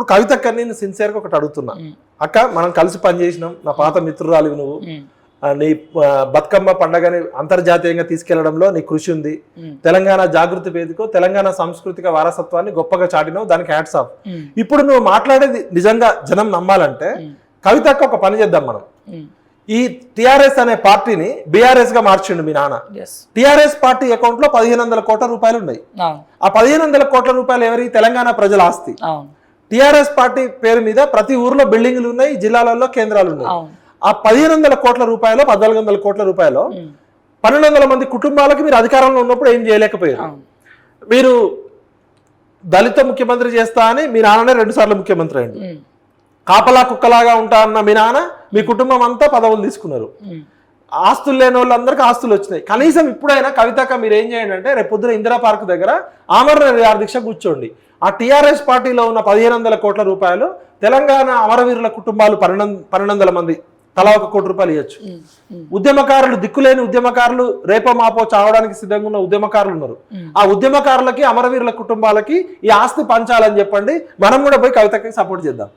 ఇప్పుడు కవితక్క నేను సిన్సియర్గా ఒకటి అడుగుతున్నా. అక్క, మనం కలిసి పనిచేసినాం, నా పాత మిత్రురాలివి నువ్వు. నీ బతుకమ్మ పండగని అంతర్జాతీయంగా తీసుకెళ్లడంలో నీ కృషి ఉంది. తెలంగాణ జాగృతి వేదిక తెలంగాణ సాంస్కృతిక వారసత్వాన్ని గొప్పగా చాటినావు, దానికి హ్యాట్స్ ఆఫ్. ఇప్పుడు నువ్వు మాట్లాడేది నిజంగా జనం నమ్మాలంటే కవితక్క ఒక పని చేద్దాం మనం. ఈ టిఆర్ఎస్ అనే పార్టీని బిఆర్ఎస్ గా మార్చిండు మీ నాన్న. టిఆర్ఎస్ పార్టీ అకౌంట్ లో 1500 కోట్ల రూపాయలు ఉన్నాయి. ఆ 1500 కోట్ల రూపాయలు ఎవరి? తెలంగాణ ప్రజల ఆస్తి. టిఆర్ఎస్ పార్టీ పేరు మీద ప్రతి ఊర్లో బిల్డింగ్లు ఉన్నాయి, జిల్లాలలో కేంద్రాలు ఉన్నాయి. ఆ 1500 కోట్ల రూపాయలు 1400 కోట్ల రూపాయలు 1200 మంది కుటుంబాలకి మీరు అధికారంలో ఉన్నప్పుడు ఏం చేయలేకపోయారు. మీరు దళిత ముఖ్యమంత్రి చేస్తా అని మీ నాన్ననే 2 సార్లు ముఖ్యమంత్రి అయ్యిండు. కాపలా కుక్కలాగా ఉంటా అన్న మీ నాన్న మీ కుటుంబం అంతా పదవులు తీసుకున్నారు. ఆస్తులు లేని వాళ్ళందరికీ ఆస్తులు వచ్చినాయి. కనీసం ఇప్పుడైనా కవితక్క మీరు ఏం చేయండి అంటే, రేపు పొద్దున ఇందిరా పార్క్ దగ్గర ఆమరణ నిరాహార కూర్చోండి. ఆ టిఆర్ఎస్ పార్టీలో ఉన్న 1500 కోట్ల రూపాయలు తెలంగాణ అమరవీరుల కుటుంబాలు 1200 మంది తలా 1 కోటి రూపాయలు ఇవ్వచ్చు. ఉద్యమకారులు, దిక్కులేని ఉద్యమకారులు, రేపో మాపో చావడానికి సిద్ధంగా ఉన్న ఉద్యమకారులు ఉన్నారు. ఆ ఉద్యమకారులకి, అమరవీరుల కుటుంబాలకి ఈ ఆస్తి పంచాలని చెప్పండి. మనం కూడా పోయి కవితకి సపోర్ట్ చేద్దాం.